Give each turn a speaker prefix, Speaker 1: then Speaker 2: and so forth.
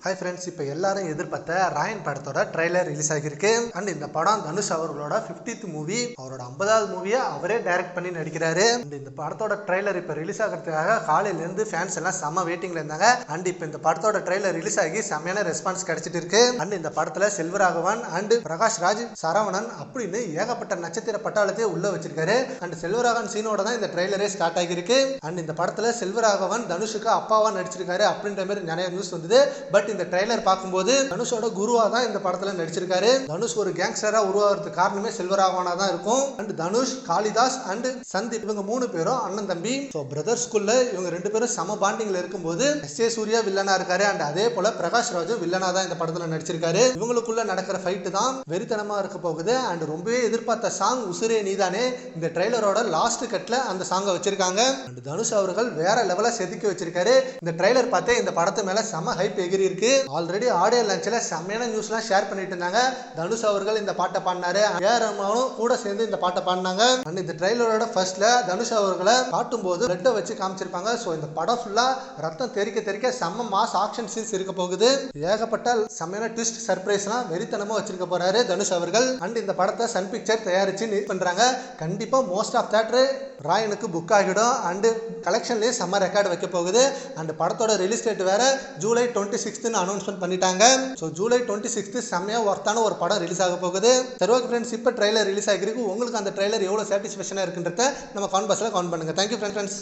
Speaker 1: Hi friends, இப்போ எல்லாரும் எதிர்பார்த்த ராயன் படத்தோட ட்ரைலர் ரிலீஸ் ஆகியிருக்கு. அண்ட் இந்த படம் தனுஷ் அவர்களோட 50th மூவி, அவரோட 50வது மூவியை அவரே டைரக்ட் பண்ணி நடிக்கிறாரு. அண்ட் இந்த படத்தோட ட்ரைலர் இப்போ ரிலீஸ் ஆகிறதுக்காக காலையிலேருந்து ஃபேன்ஸ் எல்லாம் செம்ம வெயிட்டிங்ல இருந்தாங்க. அண்ட் இப்போ இந்த படத்தோட ட்ரைலர் ரிலீஸ் ஆகி செம்மையான ரெஸ்பான்ஸ் கிடைச்சிட்டு இருக்கு. அண்ட் இந்த படத்துல செல்வராகவன் அண்ட் பிரகாஷ் ராஜ், சரவணன் அப்படின்னு ஏகப்பட்ட நட்சத்திர பட்டாளத்தையே உள்ள வச்சிருக்காரு. அண்ட் செல்வராகவன் சீனோட தான் இந்த ட்ரைலரே ஸ்டார்ட் ஆகியிருக்கு. அண்ட் இந்த படத்துல செல்வராகவன் தனுஷுக்கு அப்பாவா நடிச்சிருக்காரு அப்படின்ற மாதிரி நிறைய நியூஸ் வந்தது. பட் இந்த ட்ரைலர் பார்க்கும்போது தனுஷோட குருவா தான் இந்த படத்துல நடிச்சிருக்காரு. தனுஷ் ஒரு கேங்ஸ்டரா உருவாகிறதுக்கு காரணமே செல்வராகவனா தான் இருக்கும். அண்ட் தனுஷ், காளிதாஸ் அண்ட் சந்தீப் இவங்க 3 பேரும் அண்ணன் தம்பி. ஸோ பிரதர்ஸ்குள்ள இவங்க 2 பேரும் சம பாண்டிங்ல இருக்கும்போது எஸ்.ஏ. சூர்யா வில்லனா இருக்காரு. அண்ட் அதே போல பிரகாஷ் ராஜும் வில்லனா தான் இந்த படத்துல நடிச்சிருக்காரு. இவங்களுக்குள்ள நடக்கிற ஃபைட் தான் வெறித்தனமா இருக்க போகுது. அண்ட் ரொம்பவே எதிர்பார்த்த சாங் உசுரே நீதானே இந்த ட்ரைலரோட லாஸ்ட் கட்ல அந்த சாங்கை வச்சிருக்காங்க. அண்ட் தனுஷ் அவர்கள் வேற லெவலா செதுக்கி வச்சிருக்காரு. இந்த ட்ரைலர் பார்த்தே இந்த படத்து மேல செம ஹைப் எகிரி இருக்கு. ஆல்ரெடி ஆடியோ லான்ச்ல செம்மையான நியூஸ்லாம் ஷேர் பண்ணிட்டு இருந்தாங்க. தனுஷ் அவர்கள் இந்த பாட்டை பாடினாரு, ஏஆர் ரஹ்மானும் கூட சேர்ந்து இந்த பாட்டை பாடினாங்க. அண்ட் இந்த ட்ரைலரோட ஃபர்ஸ்ட்ல தனுஷ் அவர்களை காட்டும் போது பிளட்டை வச்சு காமிச்சிருப்பாங்க. ஸோ இந்த படம் ஃபுல்லா ரத்தம் தெறிக்க தெறிக்க செம்ம மாஸ் ஆக்ஷன் சீன்ஸ் இருக்க போகுது. ஏகப்பட்ட செம்மையான ட்விஸ்ட் சர்ப்ரைஸ்லாம் வெறித்தனமா வச்சிருக்க போறாரு தனுஷ் அவர்கள். அண்ட் இந்த படத்தை சன் பிக்சர் தயாரிச்சு நீட் பண்றாங்க. கண்டிப்பா மோஸ்ட் ஆஃப் தியேட்டர் ராயனுக்கு புக் ஆகிடும். அண்ட் கலெக்ஷன்லயே செம்ம ரெக்கார்டு வைக்க போகுது. அண்ட் படத்தோட ரிலீஸ் டேட் வேற ஜூலை 26 அனௌன்ஸ்மெண்ட் பண்ணிட்டாங்க. ஸோ ஜூலை 26 செம்மையா ஒர்த்தான ஒரு படம் ரிலீஸ் ஆக போகுது. சரி ஓகே ஃப்ரெண்ட்ஸ், இப்போ ட்ரைலர் ரிலீஸ் ஆகிருக்கு. உங்களுக்கு அந்த ட்ரைலர் எவ்வளோ சாட்டிஸ்ஃபேக்ஷனாக இருக்குன்றத நம்ம கமெண்ட் பாக்ஸில் கமெண்ட் பண்ணுங்க. Thank you friends.